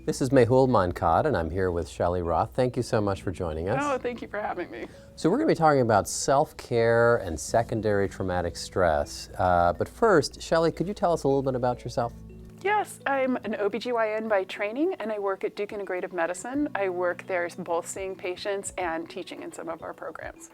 This is Mehul Mankad, and I'm here with Shelley Roth. Thank you so much for joining us. Oh, thank you for having me. So we're going to be talking about self-care and secondary traumatic stress. But first, Shelley, could you tell us a little bit about yourself? Yes, I'm an OBGYN by training, and I work at Duke Integrative Medicine. I work there both seeing patients and teaching in some of our programs.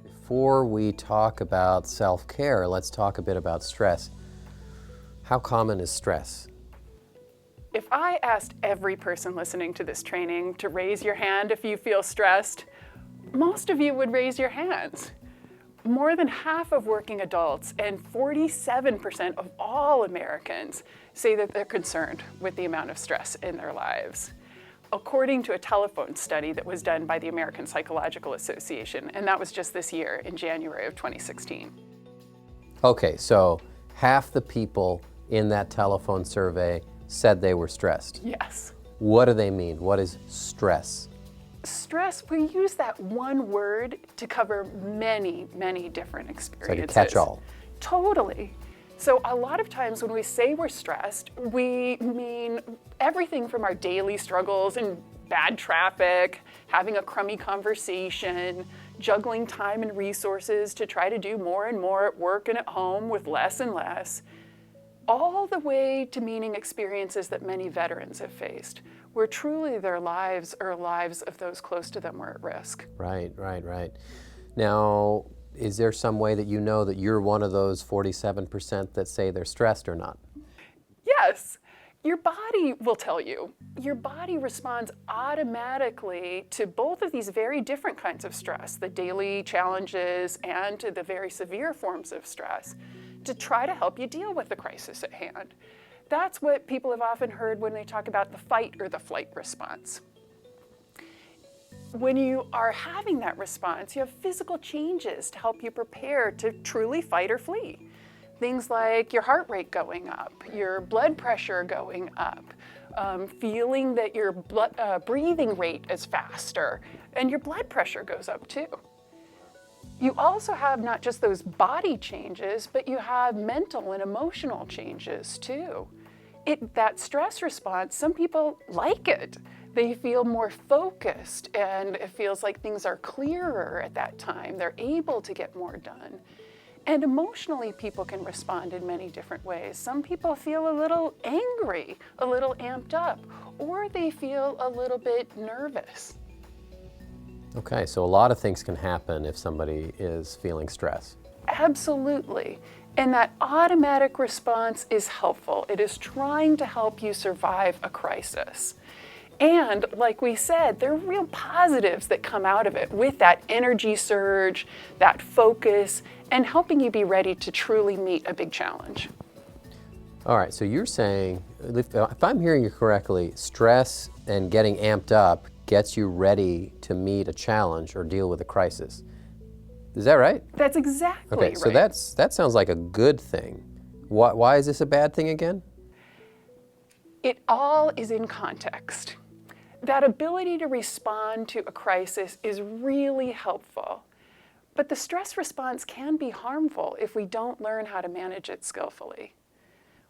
Before we talk about self-care, let's talk a bit about stress. How common is stress? If I asked every person listening to this training to raise your hand if you feel stressed, most of you would raise your hands. More than half of working adults and 47% of all Americans say that they're concerned with the amount of stress in their lives, according to a telephone study that was done by the American Psychological Association, and that was just this year in January of 2016. Okay, so half the people in that telephone survey said they were stressed. Yes. What do they mean? What is stress? Stress, we use that one word to cover many, many different experiences. It's like a catch-all. Totally. So a lot of times when we say we're stressed, we mean everything from our daily struggles and bad traffic, having a crummy conversation, juggling time and resources to try to do more and more at work and at home with less and less, all the way to meaning experiences that many veterans have faced, where truly their lives or lives of those close to them were at risk. Right. Now, is there some way that you know that you're one of those 47% that say they're stressed or not? Yes, your body will tell you. Your body responds automatically to both of these very different kinds of stress, the daily challenges and to the very severe forms of stress, to try to help you deal with the crisis at hand. That's what people have often heard when they talk about the fight or the flight response. When you are having that response, you have physical changes to help you prepare to truly fight or flee. Things like your heart rate going up, your blood pressure going up, feeling that your breathing rate is faster, and your blood pressure goes up too. You also have not just those body changes, but you have mental and emotional changes too. That stress response, some people like it. They feel more focused and it feels like things are clearer at that time. They're able to get more done. And emotionally, people can respond in many different ways. Some people feel a little angry, a little amped up, or they feel a little bit nervous. Okay, so a lot of things can happen if somebody is feeling stress. Absolutely. And that automatic response is helpful. It is trying to help you survive a crisis. And like we said, there are real positives that come out of it with that energy surge, that focus, and helping you be ready to truly meet a big challenge. All right, so you're saying, if I'm hearing you correctly, stress and getting amped up gets you ready to meet a challenge or deal with a crisis. Is that right? That's exactly right. Okay, so that sounds like a good thing. Why is this a bad thing again? It all is in context. That ability to respond to a crisis is really helpful. But the stress response can be harmful if we don't learn how to manage it skillfully.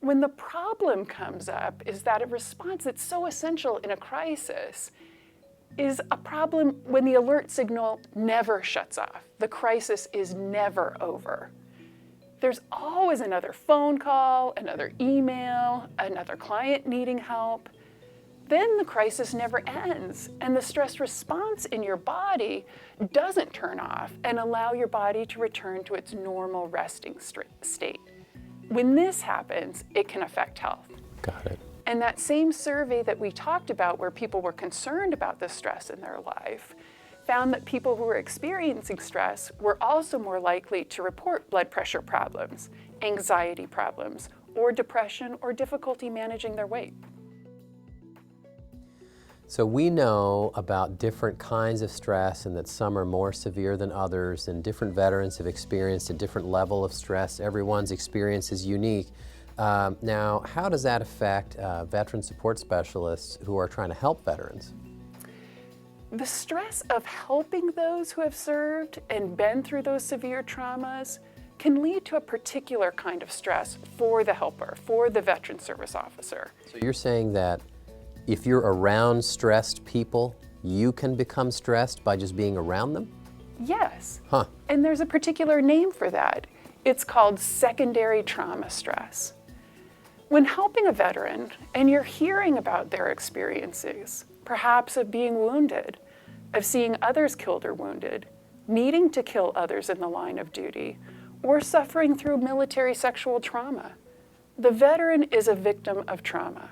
When the problem comes up is that a response that's so essential in a crisis is a problem when the alert signal never shuts off. The crisis is never over. There's always another phone call, another email, another client needing help. Then the crisis never ends, and the stress response in your body doesn't turn off and allow your body to return to its normal resting state. When this happens, it can affect health. Got it. And that same survey that we talked about where people were concerned about the stress in their life found that people who were experiencing stress were also more likely to report blood pressure problems, anxiety problems, or depression or difficulty managing their weight. So we know about different kinds of stress and that some are more severe than others, and different veterans have experienced a different level of stress. Everyone's experience is unique. Now, how does that affect veteran support specialists who are trying to help veterans? The stress of helping those who have served and been through those severe traumas can lead to a particular kind of stress for the helper, for the veteran service officer. So you're saying that if you're around stressed people, you can become stressed by just being around them? Yes. Huh. And there's a particular name for that. It's called secondary trauma stress. When helping a veteran and you're hearing about their experiences, perhaps of being wounded, of seeing others killed or wounded, needing to kill others in the line of duty, or suffering through military sexual trauma, the veteran is a victim of trauma.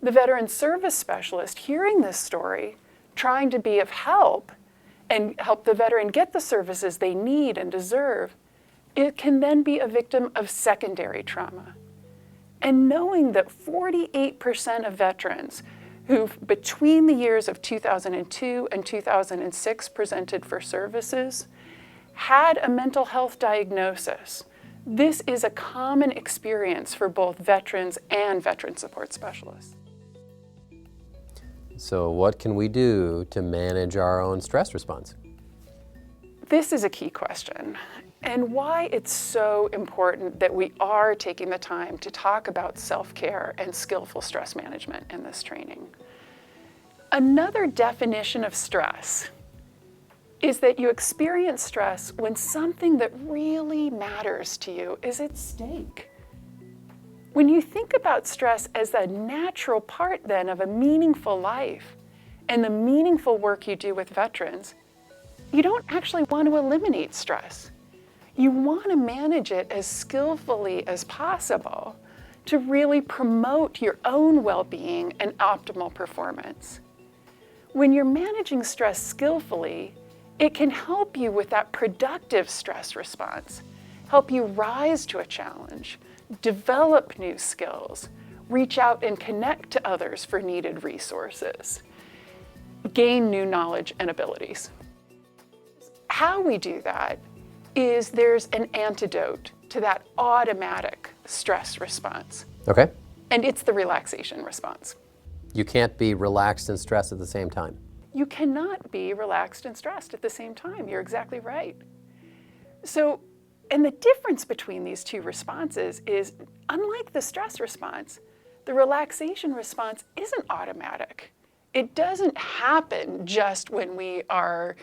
The veteran service specialist hearing this story, trying to be of help and help the veteran get the services they need and deserve, it can then be a victim of secondary trauma. And knowing that 48% of veterans who between the years of 2002 and 2006 presented for services had a mental health diagnosis. This is a common experience for both veterans and veteran support specialists. So what can we do to manage our own stress response? This is a key question, and why it's so important that we are taking the time to talk about self-care and skillful stress management in this training. Another definition of stress is that you experience stress when something that really matters to you is at stake. When you think about stress as a natural part then of a meaningful life and the meaningful work you do with veterans, you don't actually want to eliminate stress. You want to manage it as skillfully as possible to really promote your own well-being and optimal performance. When you're managing stress skillfully, it can help you with that productive stress response, help you rise to a challenge, develop new skills, reach out and connect to others for needed resources, gain new knowledge and abilities. How we do that is there's an antidote to that automatic stress response, Okay. and it's the relaxation response. You can't be relaxed and stressed at the same time. You cannot be relaxed and stressed at the same time. You're exactly right. So, and the difference between these two responses is, unlike the stress response, the relaxation response isn't automatic. It doesn't happen just when we are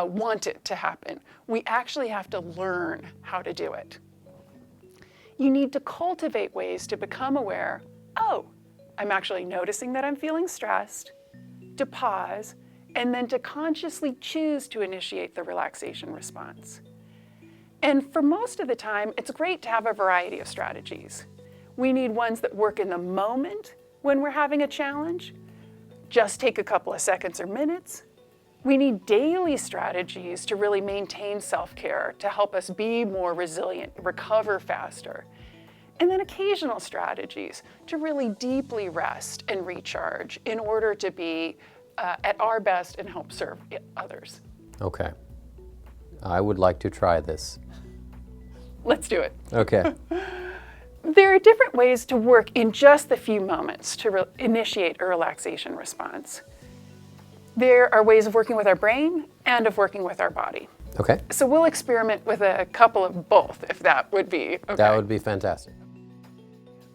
want it to happen. We actually have to learn how to do it. You need to cultivate ways to become aware, oh, I'm actually noticing that I'm feeling stressed, to pause, and then to consciously choose to initiate the relaxation response. And for most of the time, it's great to have a variety of strategies. We need ones that work in the moment when we're having a challenge, just take a couple of seconds or minutes. We need daily strategies to really maintain self-care, to help us be more resilient, recover faster. And then occasional strategies to really deeply rest and recharge in order to be at our best and help serve others. Okay. I would like to try this. Let's do it. Okay. There are different ways to work in just the few moments to initiate a relaxation response. There are ways of working with our brain and of working with our body. Okay. So we'll experiment with a couple of both, if that would be okay. That would be fantastic.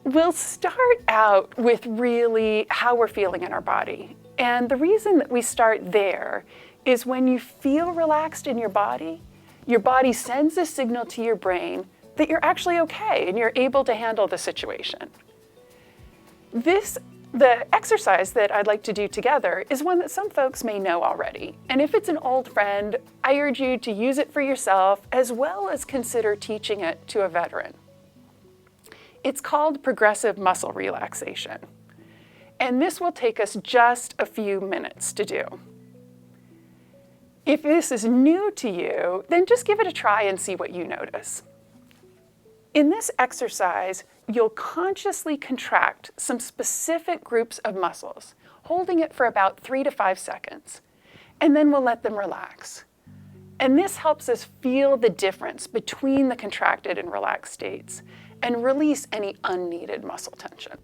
We'll start out with really how we're feeling in our body. And the reason that we start there is when you feel relaxed in your body sends a signal to your brain that you're actually okay and you're able to handle the situation. The exercise that I'd like to do together is one that some folks may know already. And if it's an old friend, I urge you to use it for yourself as well as consider teaching it to a veteran. It's called progressive muscle relaxation. And this will take us just a few minutes to do. If this is new to you, then just give it a try and see what you notice. In this exercise, you'll consciously contract some specific groups of muscles, holding it for about 3 to 5 seconds, and then we'll let them relax. And this helps us feel the difference between the contracted and relaxed states and release any unneeded muscle tension.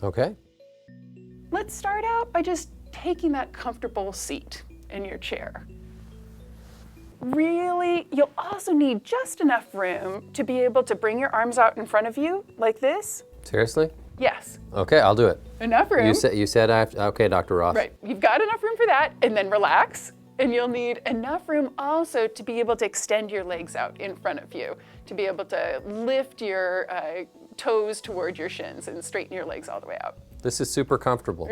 Okay. Let's start out by just taking that comfortable seat in your chair. Really, you'll also need just enough room to be able to bring your arms out in front of you like this. Seriously? Yes. Okay, I'll do it. Enough room. You said I have to, okay, Dr. Ross. Right. You've got enough room for that, and then relax. And you'll need enough room also to be able to extend your legs out in front of you, to be able to lift your toes toward your shins and straighten your legs all the way out. This is super comfortable.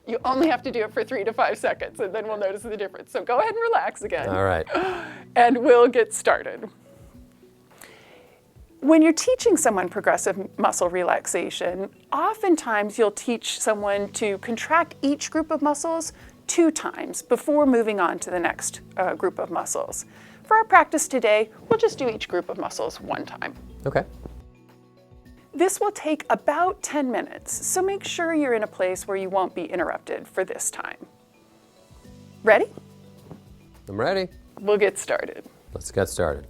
You only have to do it for 3 to 5 seconds, and then we'll notice the difference. So go ahead and relax again. All right. And we'll get started. When you're teaching someone progressive muscle relaxation, oftentimes you'll teach someone to contract each group of muscles 2 times before moving on to the next group of muscles. For our practice today, we'll just do each group of muscles 1 time. Okay. This will take about 10 minutes, so make sure you're in a place where you won't be interrupted for this time. Ready? I'm ready. We'll get started. Let's get started.